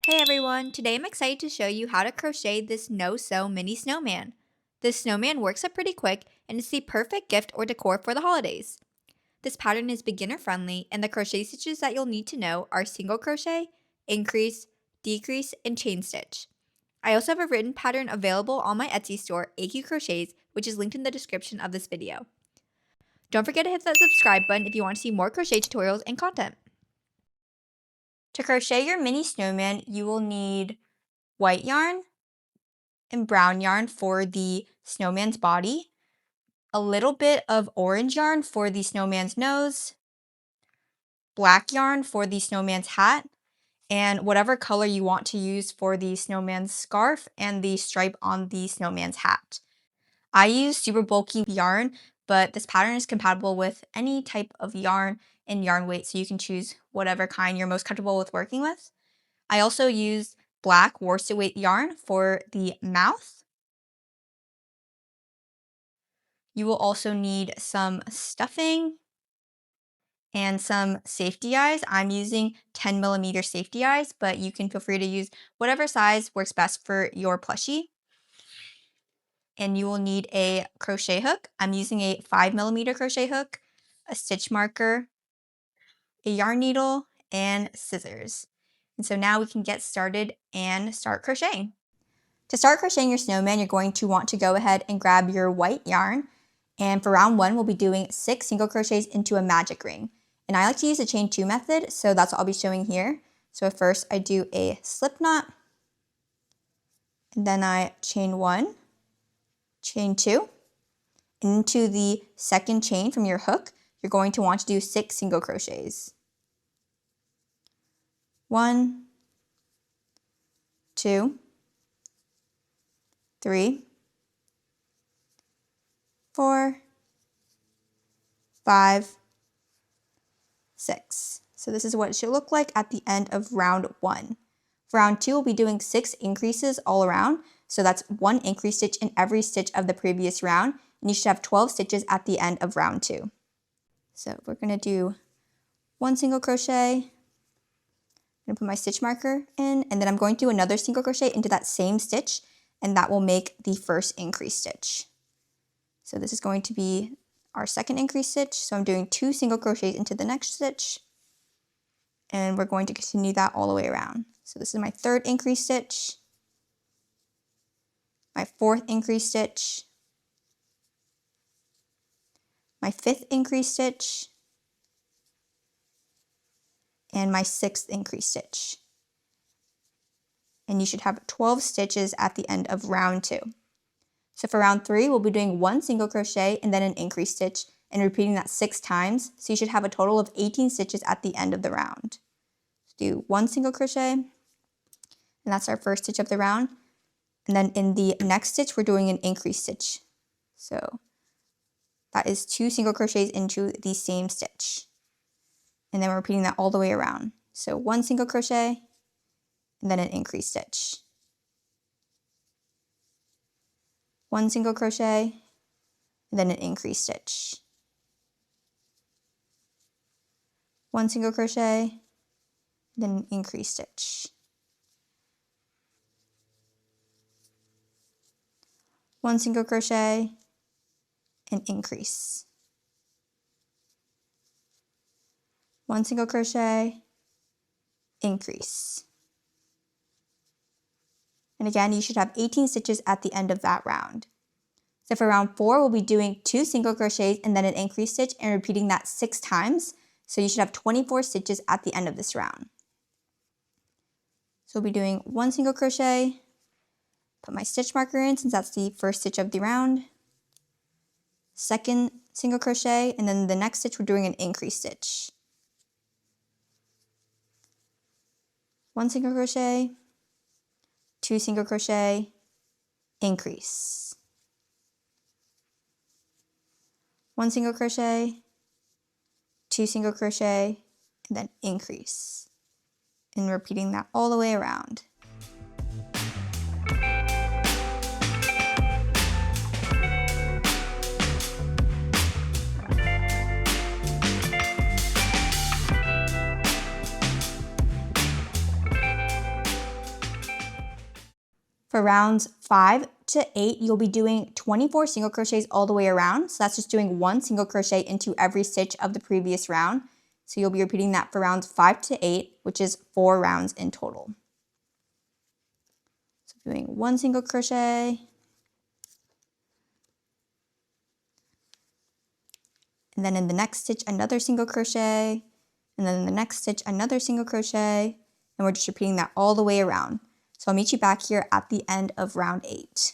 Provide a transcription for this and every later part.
Hey everyone, today I'm excited to show you how to crochet this no-sew mini snowman. This snowman works up pretty quick and is the perfect gift or decor for the holidays. This pattern is beginner friendly and the crochet stitches that you'll need to know are single crochet, increase, decrease, and chain stitch. I also have a written pattern available on my Etsy store, AQCrochets, which is linked in the description of this video. Don't forget to hit that subscribe button if you want to see more crochet tutorials and content. To crochet your mini snowman, you will need white yarn and brown yarn for the snowman's body, a little bit of orange yarn for the snowman's nose, black yarn for the snowman's hat, and whatever color you want to use for the snowman's scarf and the stripe on the snowman's hat. I use super bulky yarn, but this pattern is compatible with any type of yarn and yarn weight, so you can choose whatever kind you're most comfortable with working with. I also use black worsted weight yarn for the mouth. You will also need some stuffing and some safety eyes. I'm using 10mm safety eyes, but you can feel free to use whatever size works best for your plushie. And you will need a crochet hook. I'm using a 5mm crochet hook, a stitch marker, a yarn needle, and scissors. And so now we can get started and start crocheting. To start crocheting your snowman, you're going to want to go ahead and grab your white yarn. And for round 1, we'll be doing 6 single crochets into a magic ring. And I like to use the chain 2 method, so that's what I'll be showing here. So first I do a slip knot, and then I chain 1, chain 2, and into the second chain from your hook, you're going to want to do 6 single crochets. 1, 2, 3, 4, 5, 6. So this is what it should look like at the end of round 1. For round 2, we'll be doing 6 increases all around. So that's 1 increase stitch in every stitch of the previous round. And you should have 12 stitches at the end of round 2. So we're going to do 1 single crochet. I'm going to put my stitch marker in, and then I'm going to do another single crochet into that same stitch, and that will make the first increase stitch. So this is going to be our second increase stitch. So I'm doing 2 single crochets into the next stitch, and we're going to continue that all the way around. So this is my third increase stitch, my fourth increase stitch, my fifth increase stitch, and my sixth increase stitch. And you should have 12 stitches at the end of round 2. So for round 3, we'll be doing 1 single crochet and then an increase stitch and repeating that 6 times. So you should have a total of 18 stitches at the end of the round. So do 1 single crochet, and that's our first stitch of the round. And then in the next stitch, we're doing an increase stitch. So that is 2 single crochets into the same stitch. And then we're repeating that all the way around. So 1 single crochet, and then an increase stitch. 1 single crochet, and then an increase stitch. 1 single crochet, then an increase stitch. 1 single crochet, and increase. 1 single crochet, increase. And again, you should have 18 stitches at the end of that round. So for round 4, we'll be doing 2 single crochets and then an increase stitch and repeating that 6 times. So you should have 24 stitches at the end of this round. So we'll be doing 1 single crochet, put my stitch marker in since that's the first stitch of the round, second single crochet, and then the next stitch we're doing an increase stitch. 1 single crochet, 2 single crochet, increase. 1 single crochet, 2 single crochet, and then increase. And repeating that all the way around. For rounds 5 to 8, you'll be doing 24 single crochets all the way around. So that's just doing 1 single crochet into every stitch of the previous round. So you'll be repeating that for rounds 5 to 8, which is 4 rounds in total. So doing 1 single crochet, and then in the next stitch, another single crochet, and then in the next stitch, another single crochet, and we're just repeating that all the way around. So I'll meet you back here at the end of round 8.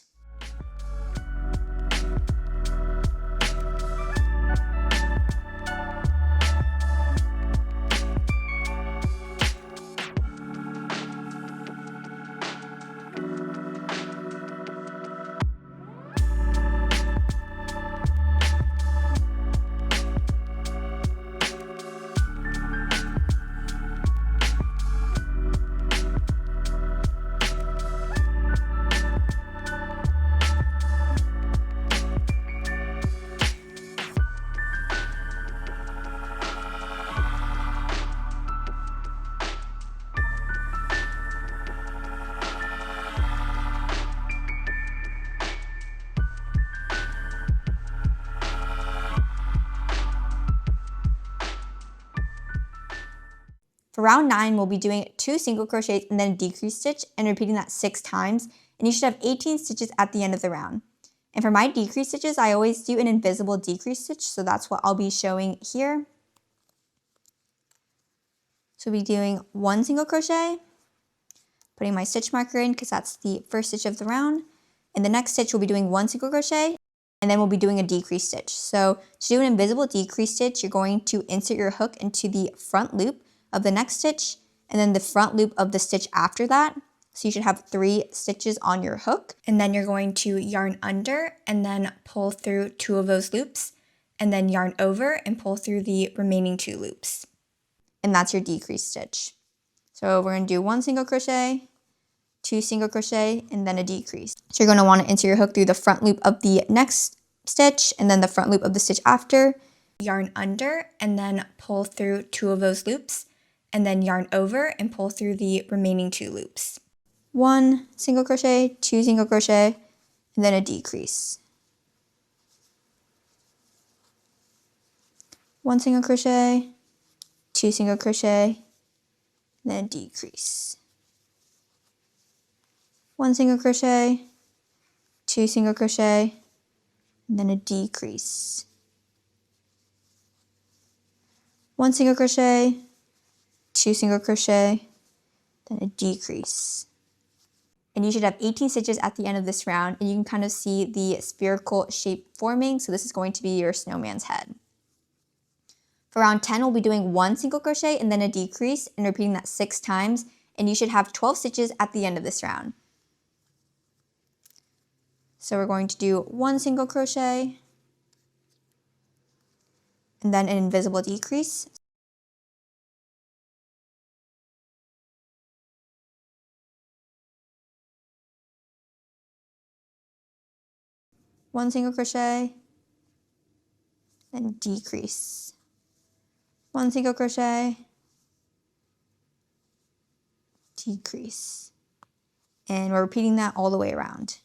For round 9, we'll be doing 2 single crochets and then a decrease stitch and repeating that 6 times. And you should have 18 stitches at the end of the round. And for my decrease stitches, I always do an invisible decrease stitch. So that's what I'll be showing here. So we'll be doing 1 single crochet, putting my stitch marker in because that's the first stitch of the round. In the next stitch, we'll be doing 1 single crochet, and then we'll be doing a decrease stitch. So to do an invisible decrease stitch, you're going to insert your hook into the front loop of the next stitch, and then the front loop of the stitch after that. So you should have 3 stitches on your hook, and then you're going to yarn under and then pull through 2 of those loops, and then yarn over and pull through the remaining 2 loops. And that's your decrease stitch. So we're going to do 1 single crochet, 2 single crochet, and then a decrease. So you're going to want to insert your hook through the front loop of the next stitch, and then the front loop of the stitch after, yarn under and then pull through 2 of those loops, and then yarn over and pull through the remaining 2 loops. 1 single crochet, 2 single crochet, and then a decrease. 1 single crochet, 2 single crochet, and then a decrease. 1 single crochet, 2 single crochet, and then a decrease. 1 single crochet, 2 single crochet, then a decrease. And you should have 18 stitches at the end of this round, and you can kind of see the spherical shape forming. So this is going to be your snowman's head. For round 10, we'll be doing 1 single crochet and then a decrease and repeating that 6 times, and you should have 12 stitches at the end of this round. So we're going to do 1 single crochet and then an invisible decrease. One single crochet, then decrease. 1 single crochet, decrease. And we're repeating that all the way around.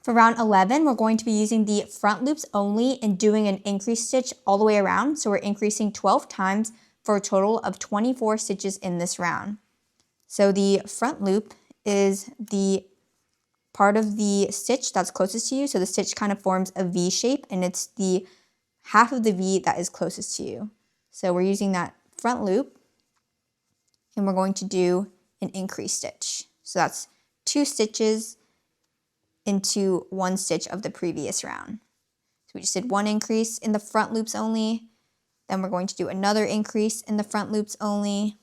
For round 11, we're going to be using the front loops only and doing an increase stitch all the way around. So we're increasing 12 times for a total of 24 stitches in this round. So the front loop is the part of the stitch that's closest to you. So the stitch kind of forms a V shape, and it's the half of the V that is closest to you. So we're using that front loop, and we're going to do an increase stitch. So that's 2 stitches into 1 stitch of the previous round. So we just did 1 increase in the front loops only, then we're going to do another increase in the front loops only,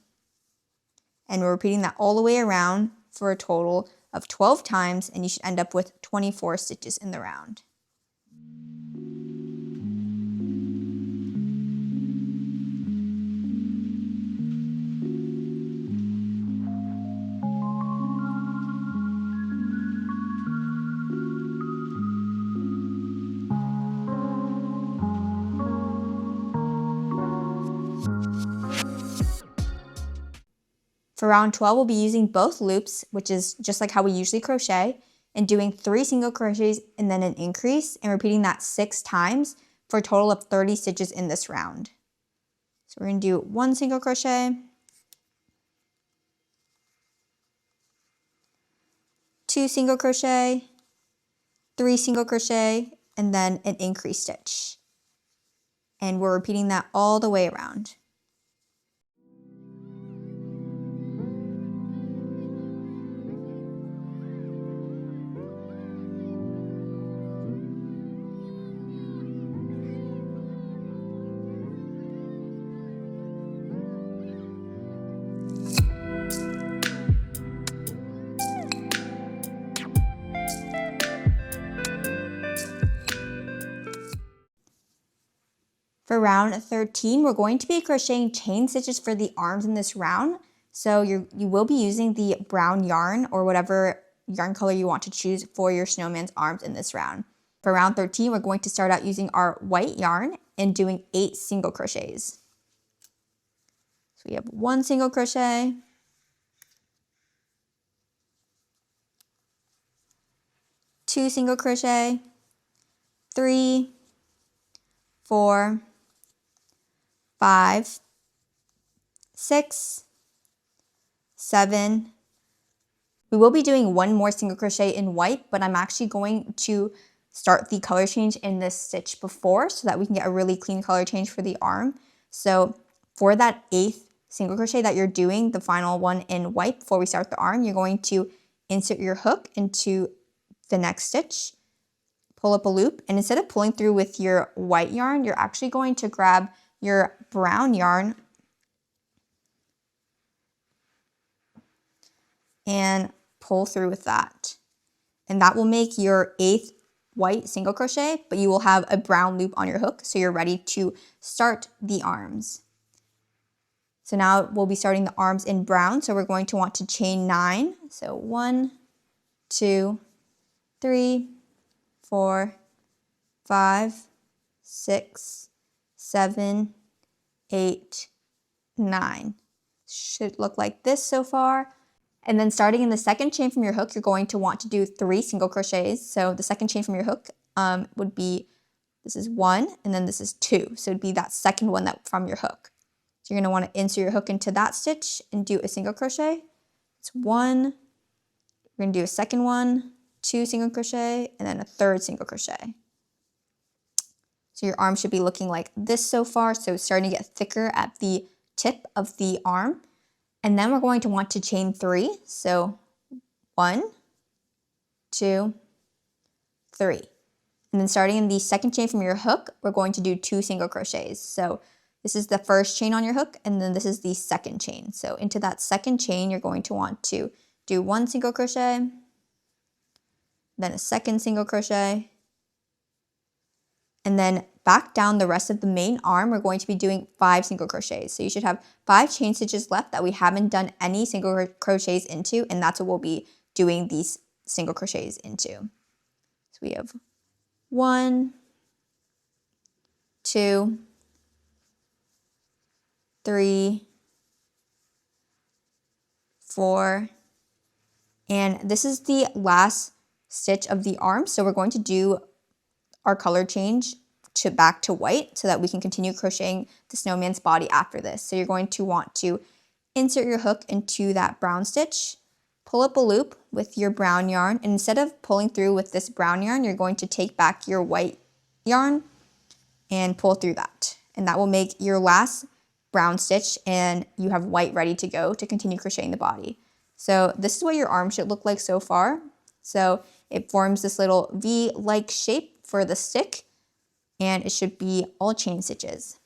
and we're repeating that all the way around for a total of 12 times, and you should end up with 24 stitches in the round. For round 12, we'll be using both loops, which is just like how we usually crochet, and doing 3 single crochets and then an increase, and repeating that 6 times for a total of 30 stitches in this round. So we're going to do 1 single crochet, 2 single crochet, 3 single crochet, and then an increase stitch. And we're repeating that all the way around. For round 13, we're going to be crocheting chain stitches for the arms in this round. So you will be using the brown yarn or whatever yarn color you want to choose for your snowman's arms in this round. For round 13, we're going to start out using our white yarn and doing 8 single crochets. So we have 1 single crochet, 2 single crochet, 3, 4, 5, 6, 7. We will be doing 1 more single crochet in white, but I'm actually going to start the color change in this stitch before so that we can get a really clean color change for the arm. So for that 8th single crochet that you're doing, the final one in white before we start the arm, you're going to insert your hook into the next stitch, pull up a loop, and instead of pulling through with your white yarn, you're actually going to grab your brown yarn and pull through with that. And that will make your 8th white single crochet, but you will have a brown loop on your hook, so you're ready to start the arms. So now we'll be starting the arms in brown, so we're going to want to chain 9. So 1, 2, 3, 4, 5, 6, 7, 8, 9. Should look like this so far. And then starting in the second chain from your hook, you're going to want to do 3 single crochets. So the second chain from your hook would be, this is 1, and then this is 2. So it'd be that second one that from your hook. So you're going to want to insert your hook into that stitch and do a single crochet. It's 1, we're going to do a second one, 2 single crochet, and then a third single crochet. So your arm should be looking like this so far. So it's starting to get thicker at the tip of the arm. And then we're going to want to chain 3. So 1, 2, 3. And then starting in the second chain from your hook, we're going to do 2 single crochets. So this is the first chain on your hook, and then this is the second chain. So into that second chain, you're going to want to do 1 single crochet, then a second single crochet, and then back down the rest of the main arm, we're going to be doing 5 single crochets. So you should have 5 chain stitches left that we haven't done any single crochets into, and that's what we'll be doing these single crochets into. So we have 1, 2, 3, 4, and this is the last stitch of the arm. So we're going to do our color change back to white so that we can continue crocheting the snowman's body after this. So you're going to want to insert your hook into that brown stitch, pull up a loop with your brown yarn, and instead of pulling through with this brown yarn, you're going to take back your white yarn and pull through that. And that will make your last brown stitch, and you have white ready to go to continue crocheting the body. So this is what your arm should look like so far. So it forms this little V-like shape for the stick, and it should be all chain stitches.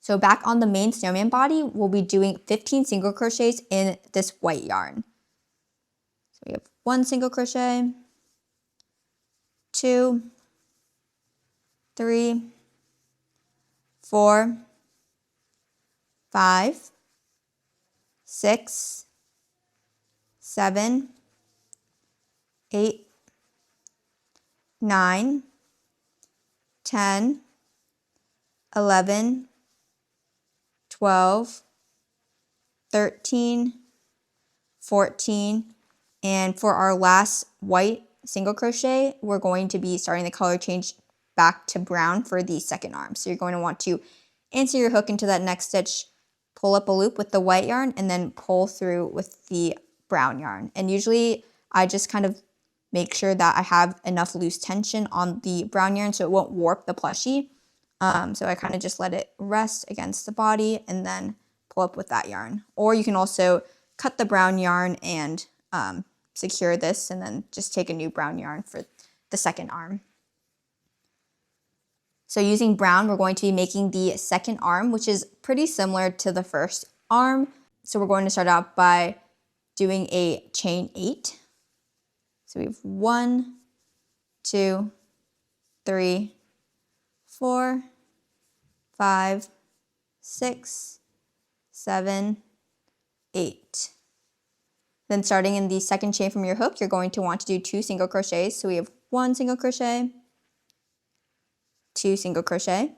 So back on the main snowman body, we'll be doing 15 single crochets in this white yarn. So we have 1 single crochet, 2, 3, 4, 5, 6, 7, 8, 9, 10, 11, 12, 13, 14, and for our last white single crochet, we're going to be starting the color change back to brown for the second arm. So you're going to want to insert your hook into that next stitch, pull up a loop with the white yarn, and then pull through with the brown yarn. And usually I just kind of make sure that I have enough loose tension on the brown yarn so it won't warp the plushie. So I kind of just let it rest against the body and then pull up with that yarn. Or you can also cut the brown yarn and secure this and then just take a new brown yarn for the second arm. So using brown, we're going to be making the second arm, which is pretty similar to the first arm. So we're going to start out by doing a chain 8. So we have 1, 2, 3, 4, 5, 6, 7, 8. Then starting in the second chain from your hook, you're going to want to do 2 single crochets. So we have 1 single crochet, 2 single crochet,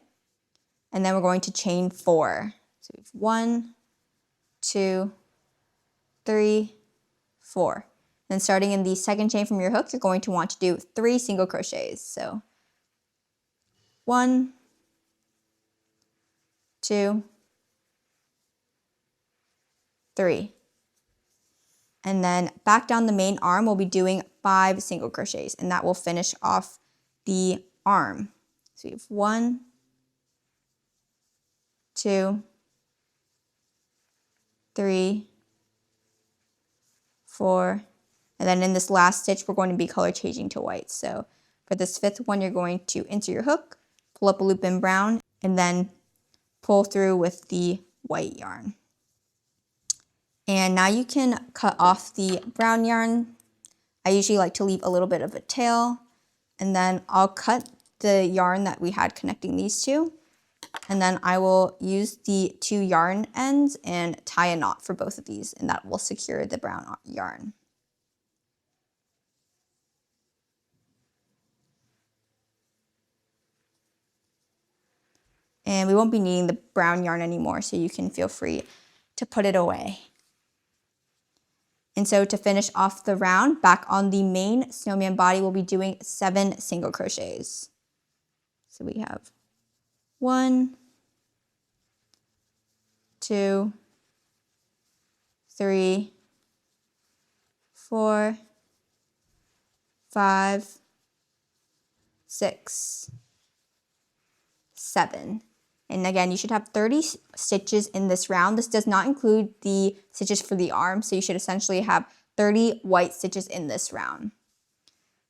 and then we're going to chain 4. So we have 1, 2, 3, 4. Then starting in the second chain from your hook, you're going to want to do 3 single crochets. So 1, 2, 3. And then back down the main arm, we'll be doing 5 single crochets, and that will finish off the arm. So we have 1, 2, 3, 4, and then in this last stitch, we're going to be color changing to white. So for this 5th one, you're going to insert your hook, pull up a loop in brown, and then pull through with the white yarn. And now you can cut off the brown yarn. I usually like to leave a little bit of a tail, and then I'll cut the yarn that we had connecting these two, and then I will use the 2 yarn ends and tie a knot for both of these, and that will secure the brown yarn. And we won't be needing the brown yarn anymore, so you can feel free to put it away. And so to finish off the round, back on the main snowman body, we'll be doing 7 single crochets. So we have 1, 2, 3, 4, 5, 6, 7. And again, you should have 30 stitches in this round. This does not include the stitches for the arm, so you should essentially have 30 white stitches in this round.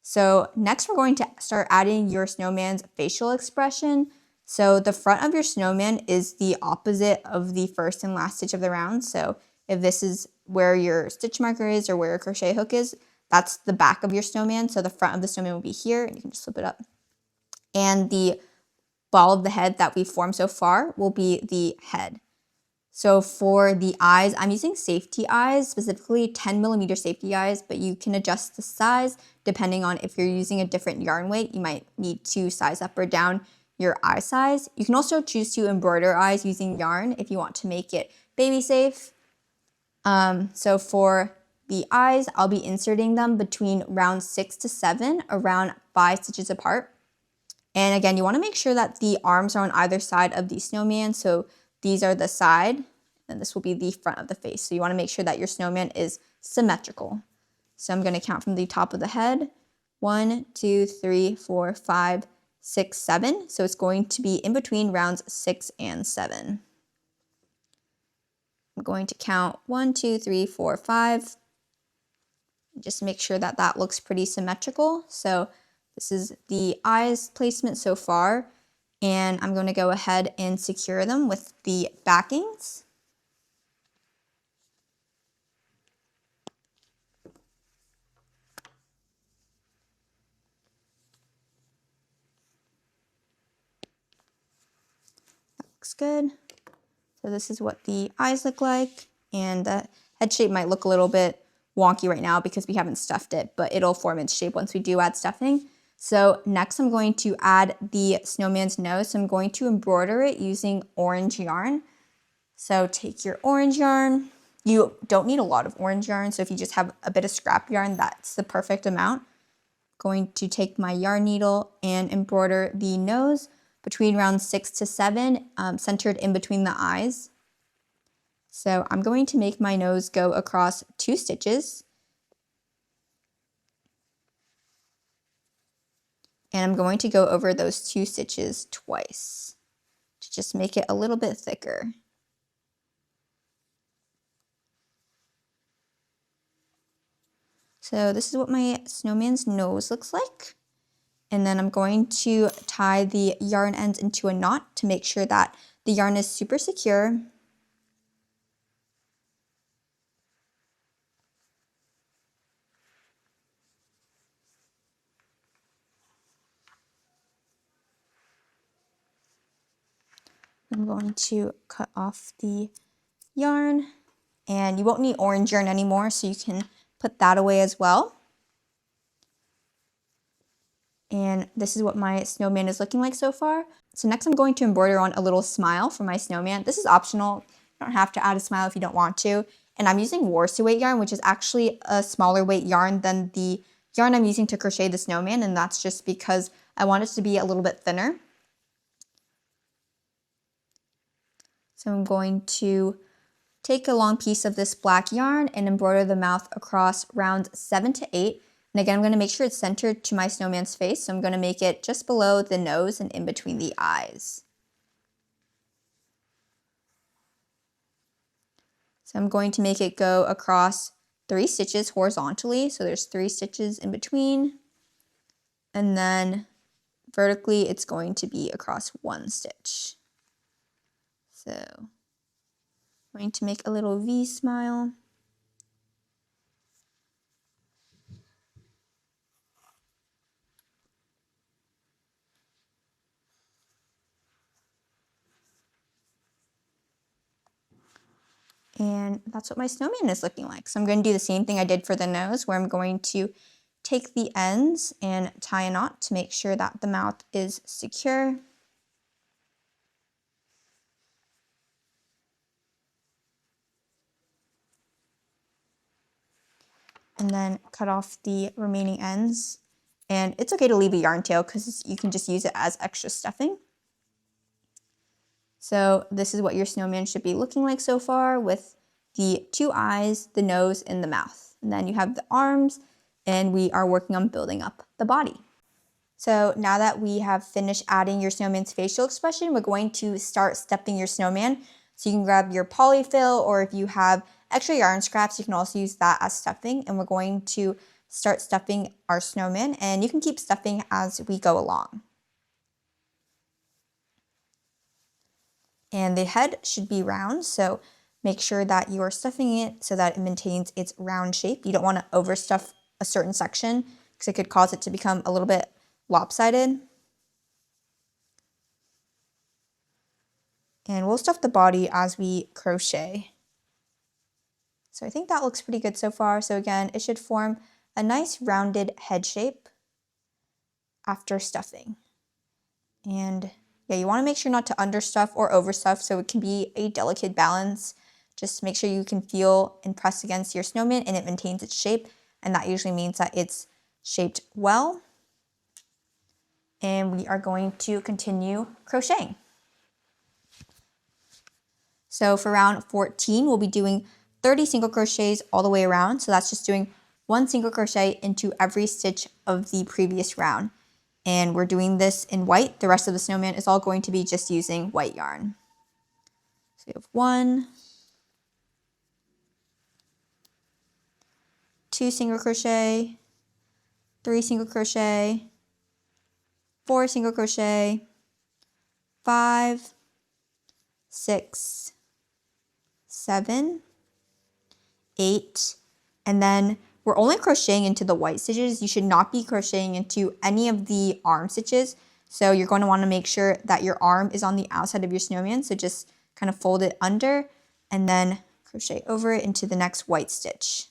So next we're going to start adding your snowman's facial expression. So the front of your snowman is the opposite of the first and last stitch of the round. So if this is where your stitch marker is or where your crochet hook is, that's the back of your snowman. So the front of the snowman will be here, and you can just flip it up. And the ball of the head that we've formed so far will be the head. So for the eyes, I'm using safety eyes, specifically 10mm safety eyes, but you can adjust the size depending on if you're using a different yarn weight. You might need to size up or down your eye size. You can also choose to embroider eyes using yarn if you want to make it baby safe. So for the eyes, I'll be inserting them between round 6 to 7, around 5 stitches apart. And again, you want to make sure that the arms are on either side of the snowman. So these are the side, and this will be the front of the face. So you want to make sure that your snowman is symmetrical. So I'm going to count from the top of the head. 1, 2, 3, 4, 5, 6, 7. So it's going to be in between rounds 6 and 7. I'm going to count 1, 2, 3, 4, 5. Just make sure that that looks pretty symmetrical. So this is the eyes placement so far, and I'm going to go ahead and secure them with the backings. That looks good. So this is what the eyes look like, and the head shape might look a little bit wonky right now because we haven't stuffed it, but it'll form its shape once we do add stuffing. So next I'm going to add the snowman's nose. So I'm going to embroider it using orange yarn. So take your orange yarn You don't need a lot of orange yarn, so if you just have a bit of scrap yarn, that's the perfect amount. Going to take my yarn needle and embroider the nose between round 6 to 7, centered in between the eyes. So I'm going to make my nose go across 2 stitches. And I'm going to go over those 2 stitches twice to just make it a little bit thicker. So this is what my snowman's nose looks like. And then I'm going to tie the yarn ends into a knot to make sure that the yarn is super secure. I'm going to cut off the yarn, and you won't need orange yarn anymore, so you can put that away as well. And this is what my snowman is looking like so far. So next I'm going to embroider on a little smile for my snowman. This is optional. You don't have to add a smile if you don't want to. And I'm using worsted weight yarn, which is actually a smaller weight yarn than the yarn I'm using to crochet the snowman, and that's just because I want it to be a little bit thinner. So I'm going to take a long piece of this black yarn and embroider the mouth across rounds 7 to 8. And again, I'm going to make sure it's centered to my snowman's face. So I'm going to make it just below the nose and in between the eyes. So I'm going to make it go across 3 stitches horizontally. So there's 3 stitches in between. And then vertically, it's going to be across 1 stitch. So I'm going to make a little V smile. And that's what my snowman is looking like. So I'm going to do the same thing I did for the nose, where I'm going to take the ends and tie a knot to make sure that the mouth is secure. And then cut off the remaining ends. And it's okay to leave a yarn tail because you can just use it as extra stuffing. So this is what your snowman should be looking like so far, with the 2 eyes, the nose, and the mouth. And then you have the arms, and we are working on building up the body. So now that we have finished adding your snowman's facial expression, we're going to start stuffing your snowman. So you can grab your polyfill, or if you have extra yarn scraps, you can also use that as stuffing. And we're going to start stuffing our snowman, and you can keep stuffing as we go along. And the head should be round, so make sure that you are stuffing it so that it maintains its round shape. You don't want to overstuff a certain section because it could cause it to become a little bit lopsided. And we'll stuff the body as we crochet. So I think that looks pretty good so far. So again, it should form a nice rounded head shape after stuffing. And yeah, you want to make sure not to understuff or overstuff, so it can be a delicate balance. Just make sure you can feel and press against your snowman and it maintains its shape, and that usually means that it's shaped well. And we are going to continue crocheting. So for round 14, we'll be doing 30 single crochets all the way around. So that's just doing 1 single crochet into every stitch of the previous round. And we're doing this in white. The rest of the snowman is all going to be just using white yarn. So we have 1, 2 single crochet, 3 single crochet, 4 single crochet, 5, 6, 7, 8, and then we're only crocheting into the white stitches. You should not be crocheting into any of the arm stitches. So you're going to want to make sure that your arm is on the outside of your snowman. So just kind of fold it under and then crochet over it into the next white stitch.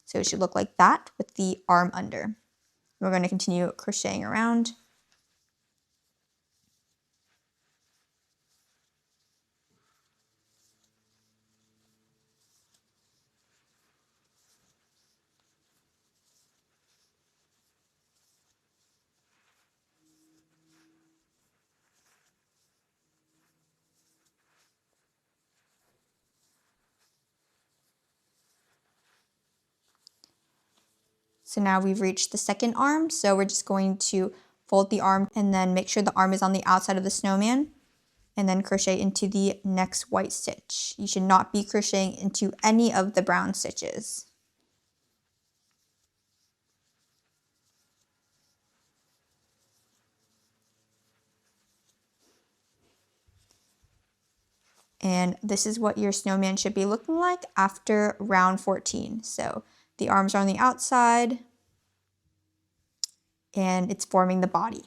So it should look like that with the arm under. We're going to continue crocheting around. So now we've reached the second arm, so we're just going to fold the arm and then make sure the arm is on the outside of the snowman, and then crochet into the next white stitch. You should not be crocheting into any of the brown stitches. And this is what your snowman should be looking like after round 14. So the arms are on the outside and it's forming the body.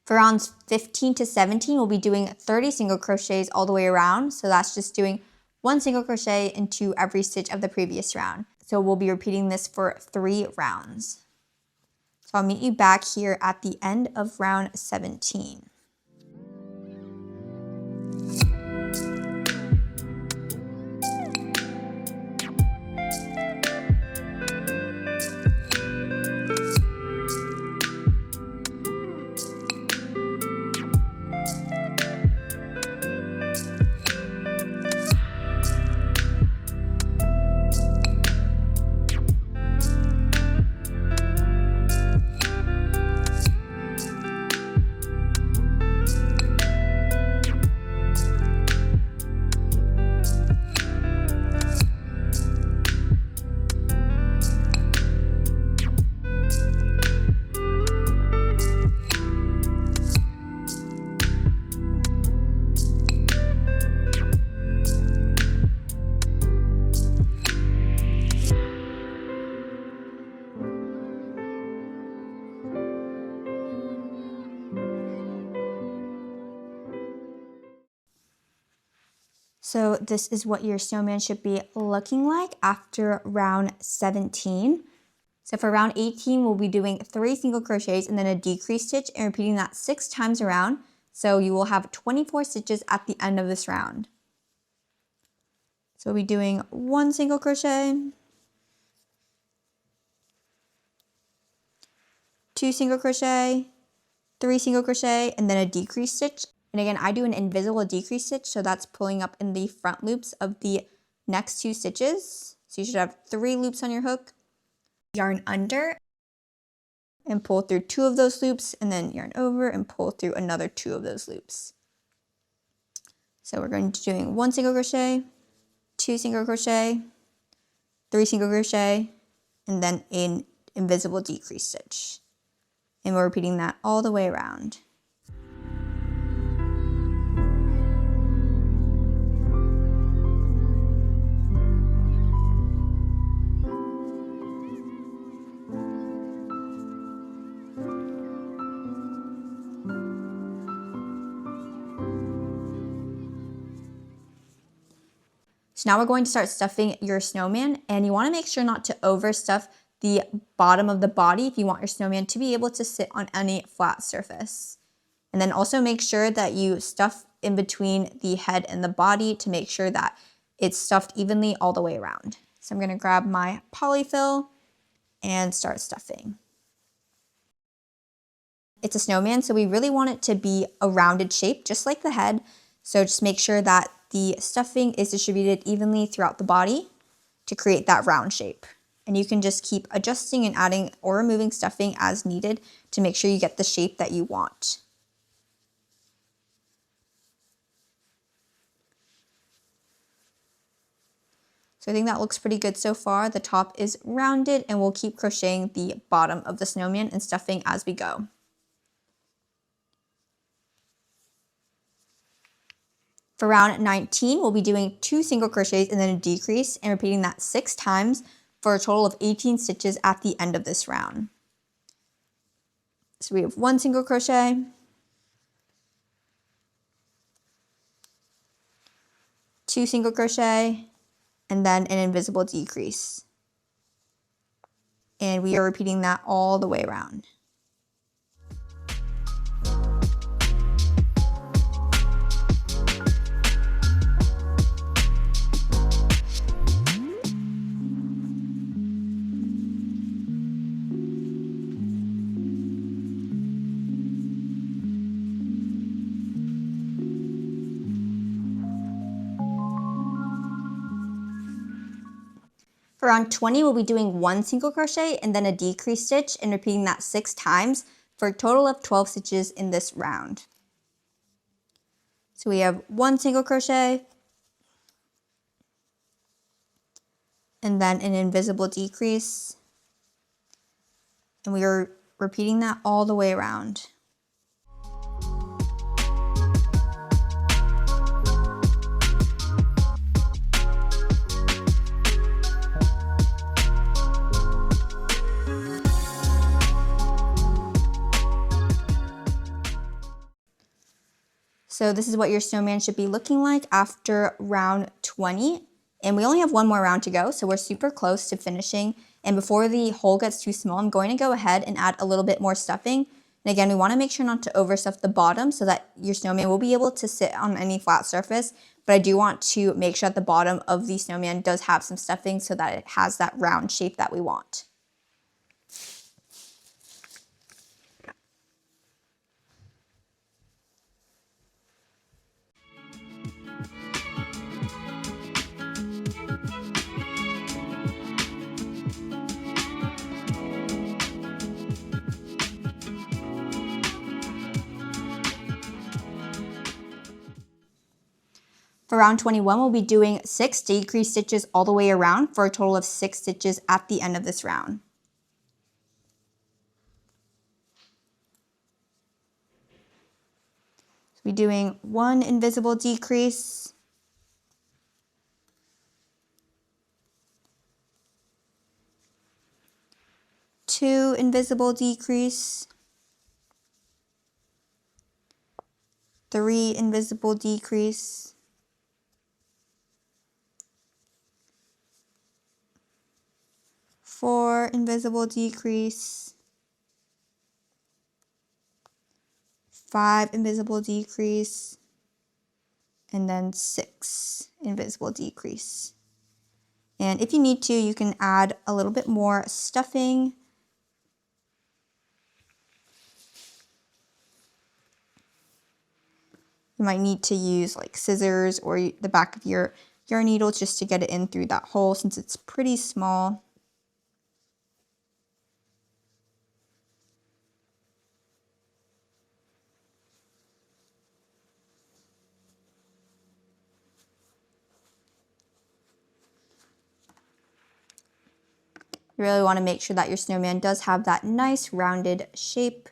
For rounds 15 to 17, we'll be doing 30 single crochets all the way around. So that's just doing 1 single crochet into every stitch of the previous round. So we'll be repeating this for 3 rounds. So I'll meet you back here at the end of round 17. So this is what your snowman should be looking like after round 17. So for round 18, we'll be doing 3 single crochets and then a decrease stitch and repeating that 6 times around. So you will have 24 stitches at the end of this round. So we'll be doing 1 single crochet, 2 single crochet, 3 single crochet, and then a decrease stitch. And again, I do an invisible decrease stitch, so that's pulling up in the front loops of the next 2 stitches. So you should have 3 loops on your hook. Yarn under and pull through 2 of those loops, and then yarn over and pull through another 2 of those loops. So we're going to be doing 1 single crochet, 2 single crochet, 3 single crochet, and then an invisible decrease stitch. And we're repeating that all the way around. So now we're going to start stuffing your snowman, and you want to make sure not to overstuff the bottom of the body if you want your snowman to be able to sit on any flat surface. And then also make sure that you stuff in between the head and the body to make sure that it's stuffed evenly all the way around. So I'm going to grab my polyfill and start stuffing. It's a snowman, so we really want it to be a rounded shape, just like the head. So just make sure that the stuffing is distributed evenly throughout the body to create that round shape. And you can just keep adjusting and adding or removing stuffing as needed to make sure you get the shape that you want. So I think that looks pretty good so far. The top is rounded, and we'll keep crocheting the bottom of the snowman and stuffing as we go. For round 19, we'll be doing 2 single crochets and then a decrease and repeating that 6 times for a total of 18 stitches at the end of this round. So we have 1 single crochet, 2 single crochet, and then an invisible decrease. And we are repeating that all the way around. For round 20, we'll be doing 1 single crochet and then a decrease stitch and repeating that 6 times for a total of 12 stitches in this round. So we have 1 single crochet and then an invisible decrease, and we are repeating that all the way around. So this is what your snowman should be looking like after round 20. And we only have one more round to go, so we're super close to finishing. And before the hole gets too small, I'm going to go ahead and add a little bit more stuffing. And again, we want to make sure not to overstuff the bottom so that your snowman will be able to sit on any flat surface. But I do want to make sure that the bottom of the snowman does have some stuffing so that it has that round shape that we want. For round 21, we'll be doing 6 decrease stitches all the way around for a total of 6 stitches at the end of this round. So we'll be doing 1 invisible decrease, 2 invisible decrease, 3 invisible decrease, 4 invisible decrease, 5 invisible decrease, and then 6 invisible decrease. And if you need to, you can add a little bit more stuffing. You might need to use like scissors or the back of your yarn needle just to get it in through that hole since it's pretty small. You really want to make sure that your snowman does have that nice rounded shape.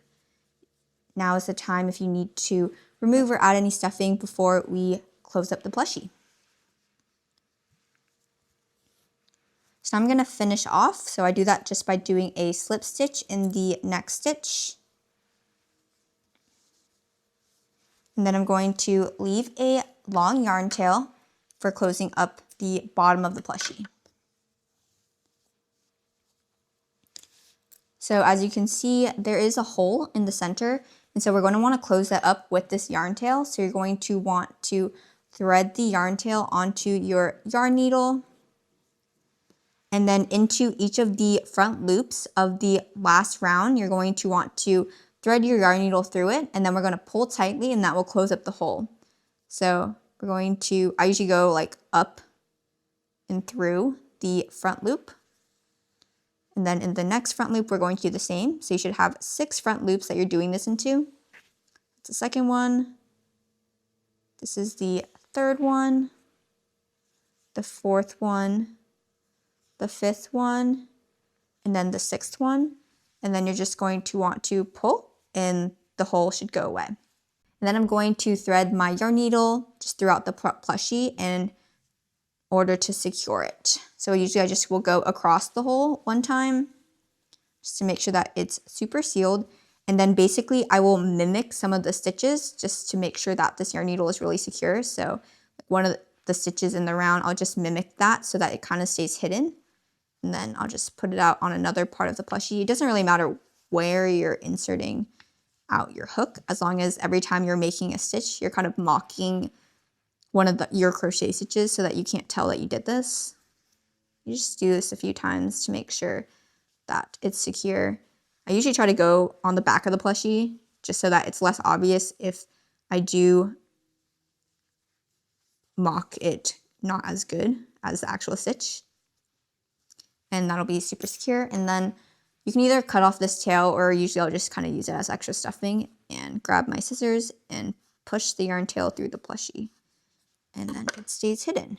Now is the time if you need to remove or add any stuffing before we close up the plushie. So I'm going to finish off. So I do that just by doing a slip stitch in the next stitch. And then I'm going to leave a long yarn tail for closing up the bottom of the plushie. So as you can see, there is a hole in the center, and so we're going to want to close that up with this yarn tail. So you're going to want to thread the yarn tail onto your yarn needle, and then into each of the front loops of the last round, you're going to want to thread your yarn needle through it, and then we're going to pull tightly, and that will close up the hole. So we're going to, I usually go like up and through the front loop. And then in the next front loop, we're going to do the same. So you should have 6 front loops that you're doing this into. That's the second one. This is the third one, the fourth one, the fifth one, and then the 6th one. And then you're just going to want to pull and the hole should go away. And then I'm going to thread my yarn needle just throughout the plushie in order to secure it. So usually I just will go across the hole one time just to make sure that it's super sealed. And then basically I will mimic some of the stitches just to make sure that this yarn needle is really secure. So one of the stitches in the round, I'll just mimic that so that it kind of stays hidden. And then I'll just put it out on another part of the plushie. It doesn't really matter where you're inserting out your hook, as long as every time you're making a stitch, you're kind of mocking one of your crochet stitches so that you can't tell that you did this. You just do this a few times to make sure that it's secure. I usually try to go on the back of the plushie just so that it's less obvious if I do mock it not as good as the actual stitch. and that'll be super secure. And then you can either cut off this tail, or usually I'll just kind of use it as extra stuffing, and grab my scissors and push the yarn tail through the plushie, and then it stays hidden.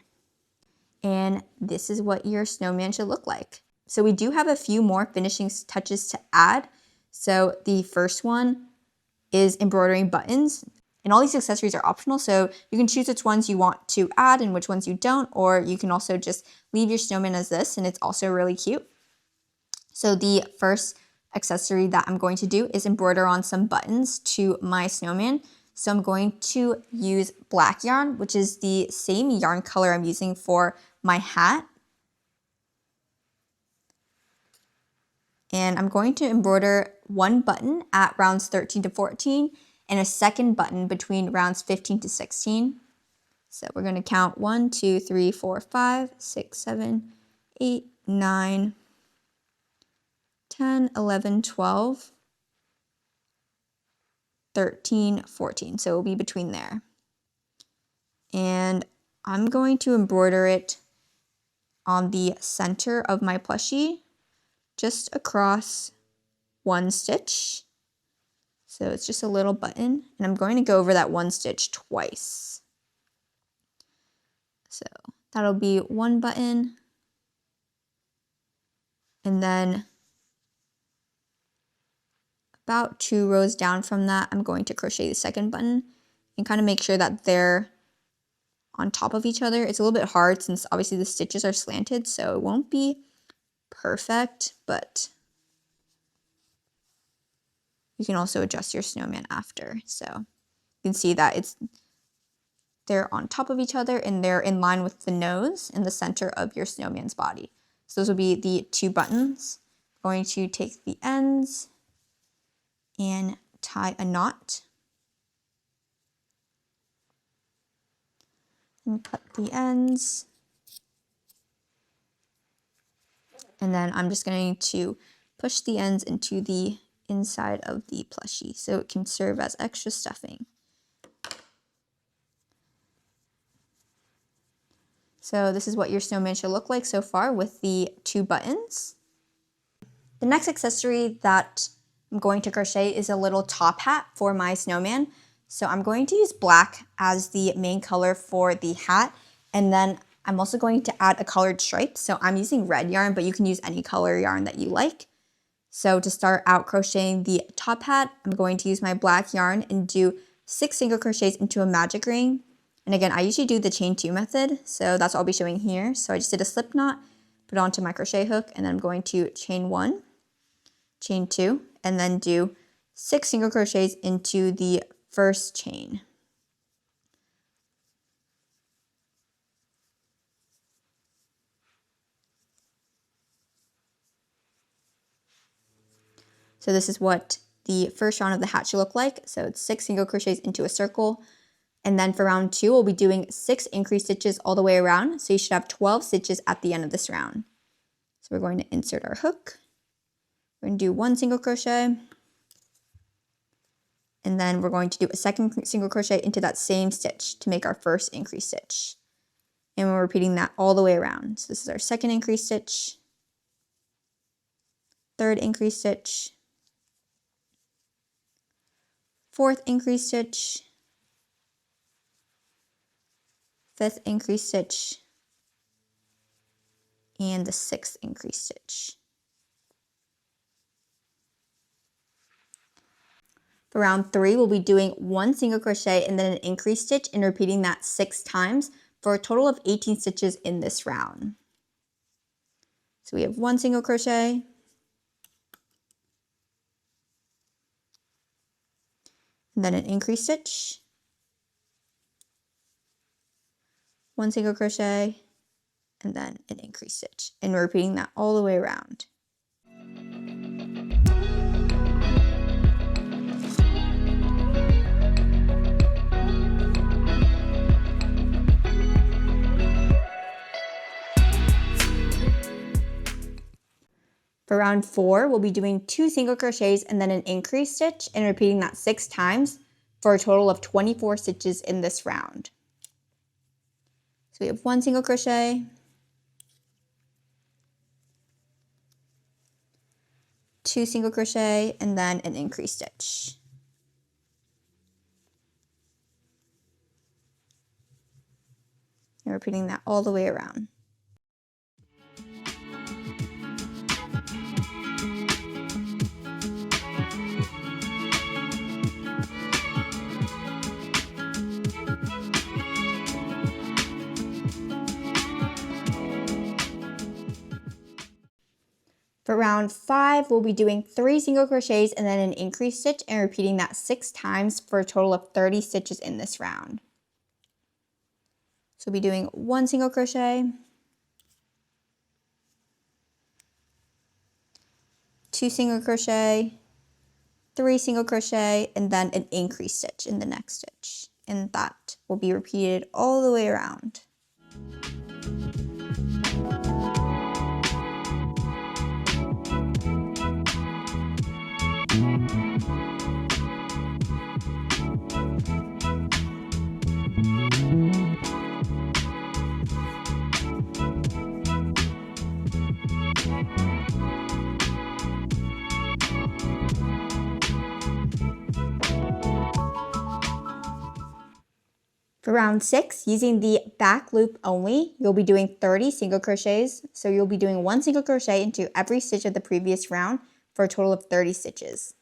And this is what your snowman should look like. So we do have a few more finishing touches to add. So the first one is embroidering buttons. And all these accessories are optional, so you can choose which ones you want to add and which ones you don't, or you can also just leave your snowman as this, and it's also really cute. So the first accessory that I'm going to do is embroider on some buttons to my snowman. So I'm going to use black yarn, which is the same yarn color I'm using for my hat. And I'm going to embroider one button at rounds 13 to 14 and a second button between rounds 15 to 16. So we're going to count 1, 2, 3, 4, 5, 6, 7, 8, 9, 10, 11, 12, 13, 14. So it will be between there. And I'm going to embroider it on the center of my plushie, just across one stitch. So it's just a little button, and I'm going to go over that one stitch twice. So that'll be one button, and then about 2 rows down from that, I'm going to crochet the second button and kind of make sure that they're on top of each other. It's a little bit hard since obviously the stitches are slanted, so it won't be perfect, but you can also adjust your snowman after. So you can see that they're on top of each other and they're in line with the nose and the center of your snowman's body. So those will be the 2 buttons. I'm going to take the ends and tie a knot. And cut the ends. And then I'm just going to push the ends into the inside of the plushie so it can serve as extra stuffing. So this is what your snowman should look like so far with the 2 buttons. The next accessory that I'm going to crochet is a little top hat for my snowman. So I'm going to use black as the main color for the hat, and then I'm also going to add a colored stripe. So I'm using red yarn, but you can use any color yarn that you like. So to start out crocheting the top hat, I'm going to use my black yarn and do 6 single crochets into a magic ring. And again, I usually do the chain 2 method, so that's what I'll be showing here. So I just did a slip knot, put it onto my crochet hook, and then I'm going to chain 1, chain 2, and then do 6 single crochets into the first chain. So this is what the first round of the hat should look like. So it's 6 single crochets into a circle. And then for round 2, we'll be doing 6 increase stitches all the way around. So you should have 12 stitches at the end of this round. So we're going to insert our hook. We're going to do 1 single crochet. And then we're going to do a second single crochet into that same stitch to make our first increase stitch. And we're repeating that all the way around. So this is our second increase stitch, third increase stitch, fourth increase stitch, fifth increase stitch, and the sixth increase stitch. For round 3, we'll be doing 1 single crochet and then an increase stitch and repeating that 6 times for a total of 18 stitches in this round. So we have 1 single crochet, and then an increase stitch, 1 single crochet, and then an increase stitch. And we're repeating that all the way around. For round 4, we'll be doing 2 single crochets and then an increase stitch and repeating that 6 times for a total of 24 stitches in this round. So we have 1 single crochet, 2 single crochet, and then an increase stitch. And repeating that all the way around. For round 5, we'll be doing 3 single crochets and then an increase stitch and repeating that 6 times for a total of 30 stitches in this round. So we'll be doing 1 single crochet, 2 single crochet, 3 single crochet, and then an increase stitch in the next stitch. And that will be repeated all the way around. For round 6, using the back loop only, you'll be doing 30 single crochets. So you'll be doing 1 single crochet into every stitch of the previous round for a total of 30 stitches.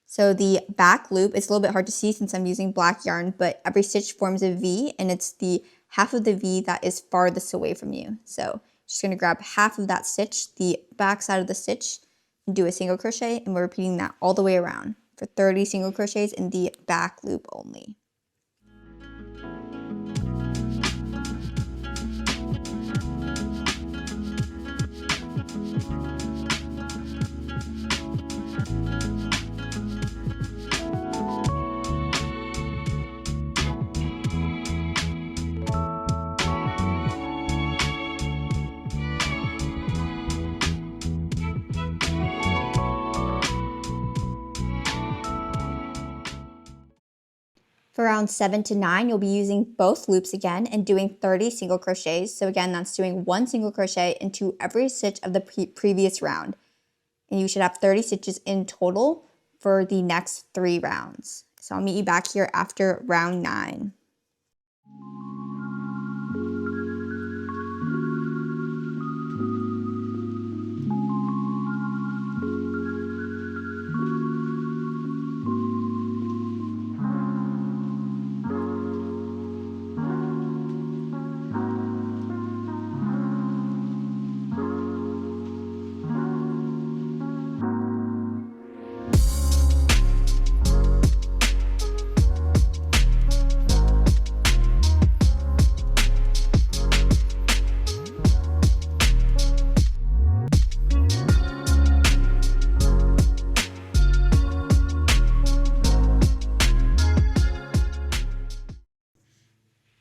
So the back loop is a little bit hard to see since I'm using black yarn, but every stitch forms a V, and it's the half of the V that is farthest away from you. So just going to grab half of that stitch, the back side of the stitch, and do a single crochet, and we're repeating that all the way around for 30 single crochets in the back loop only. For rounds 7 to 9, you'll be using both loops again and doing 30 single crochets. So again, that's doing 1 single crochet into every stitch of the previous round. And you should have 30 stitches in total for the next 3 rounds. So I'll meet you back here after round 9.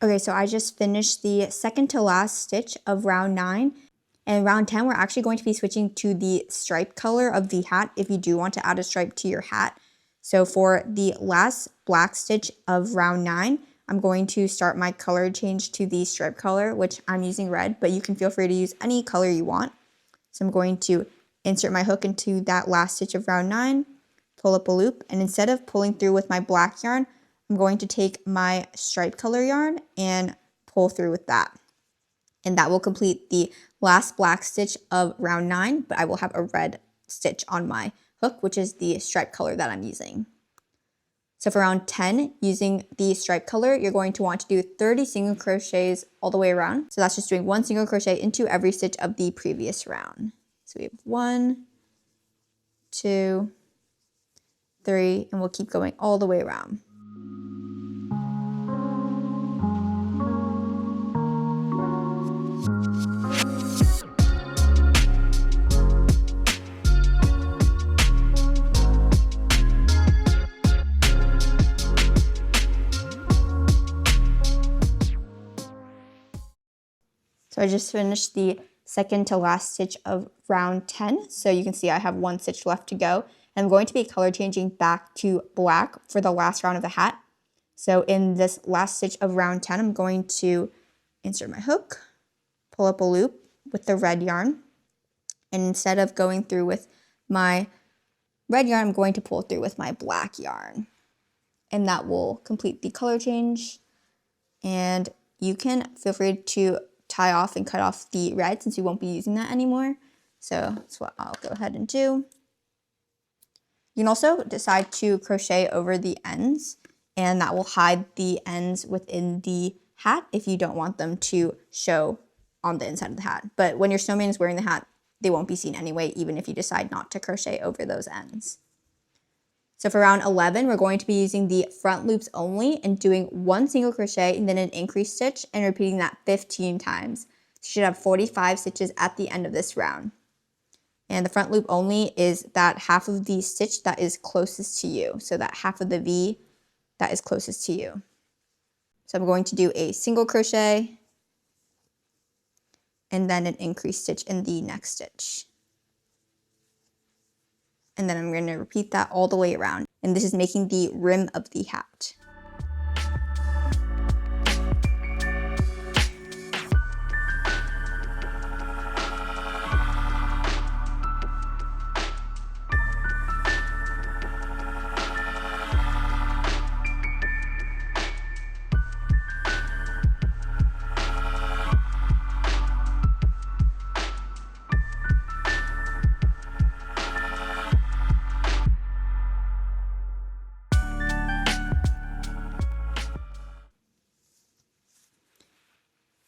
Okay, so I just finished the second to last stitch of round 9. And round 10, we're actually going to be switching to the stripe color of the hat if you do want to add a stripe to your hat. So for the last black stitch of round 9, I'm going to start my color change to the stripe color, which I'm using red, but you can feel free to use any color you want. So I'm going to insert my hook into that last stitch of round 9, pull up a loop, and instead of pulling through with my black yarn, I'm going to take my stripe color yarn and pull through with that. And that will complete the last black stitch of round 9, but I will have a red stitch on my hook, which is the stripe color that I'm using. So for round 10, using the stripe color, you're going to want to do 30 single crochets all the way around. So that's just doing 1 single crochet into every stitch of the previous round. So we have 1, 2, 3, and we'll keep going all the way around. So I just finished the second to last stitch of round 10. So you can see I have 1 stitch left to go. And I'm going to be color changing back to black for the last round of the hat. So in this last stitch of round 10, I'm going to insert my hook, pull up a loop with the red yarn. And instead of going through with my red yarn, I'm going to pull through with my black yarn. And that will complete the color change. And you can feel free to tie off and cut off the red since you won't be using that anymore. So that's what I'll go ahead and do. You can also decide to crochet over the ends, and that will hide the ends within the hat if you don't want them to show on the inside of the hat. But when your snowman is wearing the hat, they won't be seen anyway, even if you decide not to crochet over those ends. So for round 11, we're going to be using the front loops only and doing 1 single crochet and then an increase stitch and repeating that 15 times. So you should have 45 stitches at the end of this round. And the front loop only is that half of the stitch that is closest to you. So that half of the V that is closest to you. So I'm going to do a single crochet and then an increase stitch in the next stitch. And then I'm going to repeat that all the way around. And this is making the rim of the hat.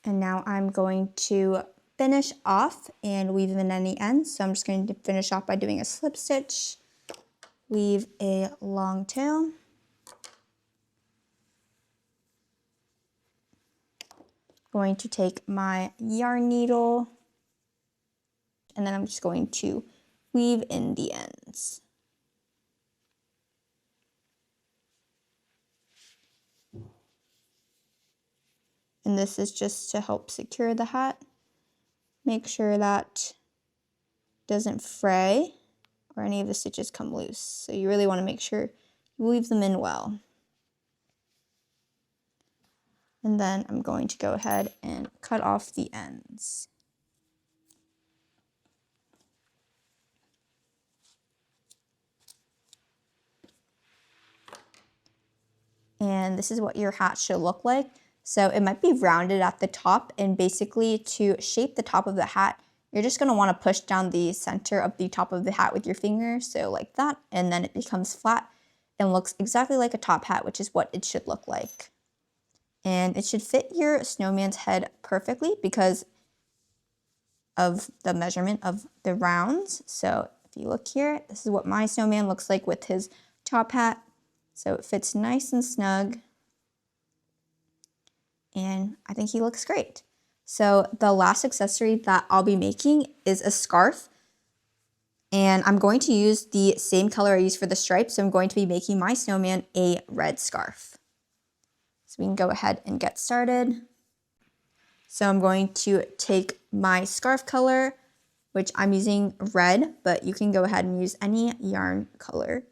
And now I'm going to finish off and weave in any ends. So I'm just going to finish off by doing a slip stitch, weave a long tail, going to take my yarn needle, and then I'm just going to weave in the ends. And this is just to help secure the hat. Make sure that it doesn't fray or any of the stitches come loose. So you really want to make sure you weave them in well. And then I'm going to go ahead and cut off the ends. And this is what your hat should look like. So it might be rounded at the top, and basically to shape the top of the hat, you're just going to want to push down the center of the top of the hat with your finger, so like that, and then it becomes flat and looks exactly like a top hat, which is what it should look like. And it should fit your snowman's head perfectly because of the measurement of the rounds. So if you look here, this is what my snowman looks like with his top hat. So it fits nice and snug. And I think he looks great. So the last accessory that I'll be making is a scarf. And I'm going to use the same color I used for the stripes. So I'm going to be making my snowman a red scarf. So we can go ahead and get started. So I'm going to take my scarf color, which I'm using red, but you can go ahead and use any yarn color.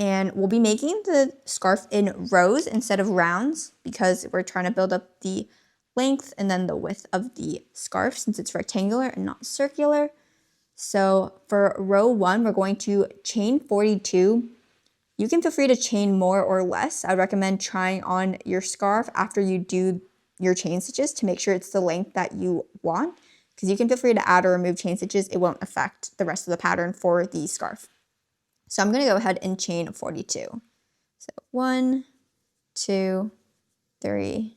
And we'll be making the scarf in rows instead of rounds because we're trying to build up the length and then the width of the scarf since it's rectangular and not circular. So for row 1, we're going to chain 42. You can feel free to chain more or less. I would recommend trying on your scarf after you do your chain stitches to make sure it's the length that you want, because you can feel free to add or remove chain stitches. It won't affect the rest of the pattern for the scarf. So I'm going to go ahead and chain 42. So 1, 2, 3.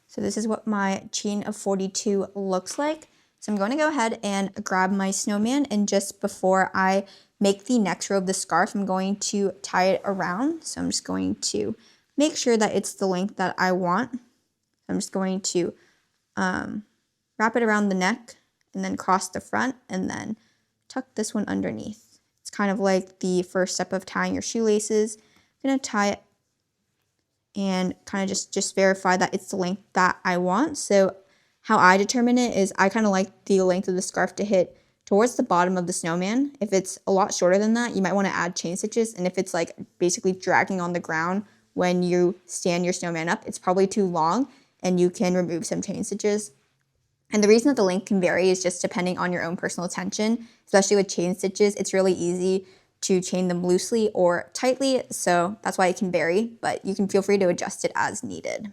So this is what my chain of 42 looks like. So I'm going to go ahead and grab my snowman, and just before I make the next row of the scarf, I'm going to tie it around. So I'm just going to make sure that it's the length that I want. I'm just going to wrap it around the neck and then cross the front and then tuck this one underneath. It's kind of like the first step of tying your shoelaces. I'm going to tie it and kind of just verify that it's the length that I want. So how I determine it is I kind of like the length of the scarf to hit towards the bottom of the snowman. If it's a lot shorter than that, you might want to add chain stitches. And if it's like basically dragging on the ground when you stand your snowman up, it's probably too long and you can remove some chain stitches. And the reason that the length can vary is just depending on your own personal tension, especially with chain stitches. It's really easy to chain them loosely or tightly, so that's why it can vary, but you can feel free to adjust it as needed.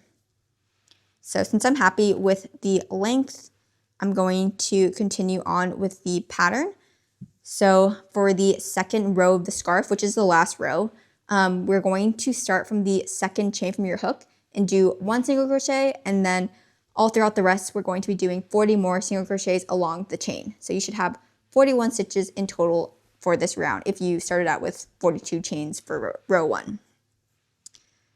So since I'm happy with the length, I'm going to continue on with the pattern. So for the second row of the scarf, which is the last row, we're going to start from the second chain from your hook and do 1 single crochet, and then all throughout the rest, we're going to be doing 40 more single crochets along the chain. So you should have 41 stitches in total for this round if you started out with 42 chains for row 1.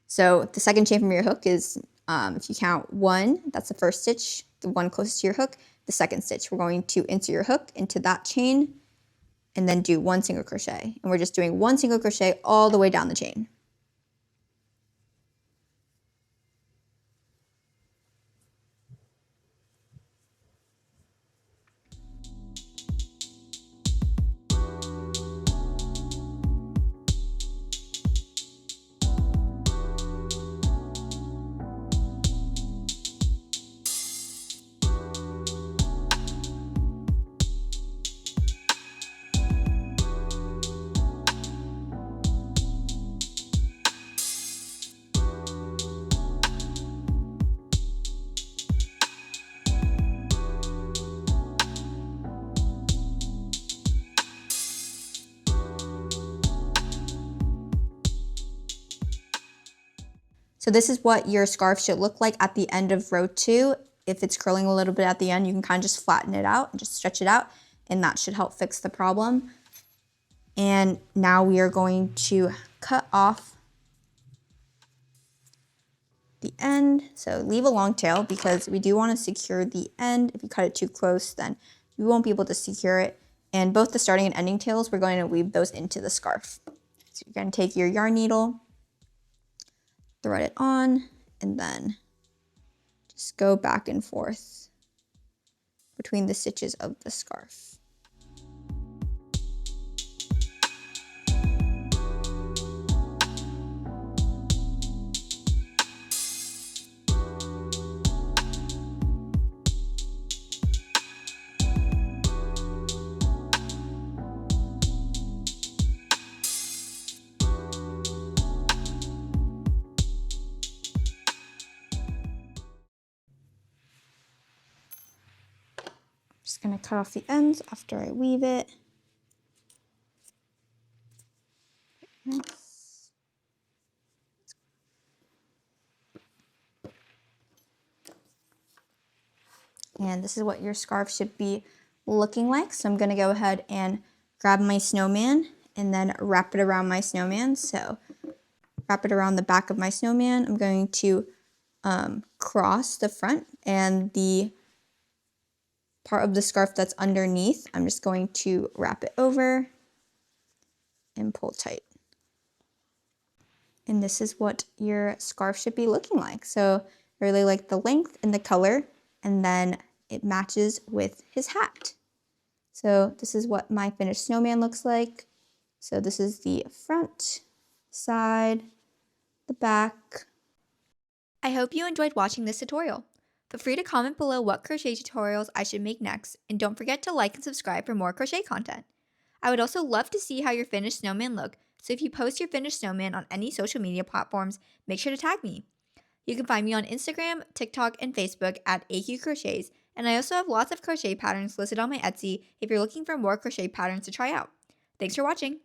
So the second chain from your hook is, if you count 1, that's the first stitch, the one closest to your hook. The second stitch, we're going to insert your hook into that chain and then do 1 single crochet. And we're just doing 1 single crochet all the way down the chain. So this is what your scarf should look like at the end of row 2. If it's curling a little bit at the end, you can kind of just flatten it out and just stretch it out, and that should help fix the problem. And now we are going to cut off the end. So leave a long tail because we do want to secure the end. If you cut it too close, then you won't be able to secure it. And both the starting and ending tails, we're going to weave those into the scarf. So you're going to take your yarn needle, thread it on, and then just go back and forth between the stitches of the scarf. Just going to cut off the ends after I weave it. And this is what your scarf should be looking like. So I'm going to go ahead and grab my snowman and then wrap it around my snowman. So wrap it around the back of my snowman. I'm going to cross the front, and the part of the scarf that's underneath, I'm just going to wrap it over and pull tight. And this is what your scarf should be looking like. So I really like the length and the color, and then it matches with his hat. So this is what my finished snowman looks like. So this is the front, side, the back. I hope you enjoyed watching this tutorial. Feel free to comment below what crochet tutorials I should make next, and don't forget to like and subscribe for more crochet content. I would also love to see how your finished snowman look, so if you post your finished snowman on any social media platforms, make sure to tag me. You can find me on Instagram, TikTok, and Facebook at AQCrochets, and I also have lots of crochet patterns listed on my Etsy if you're looking for more crochet patterns to try out. Thanks for watching!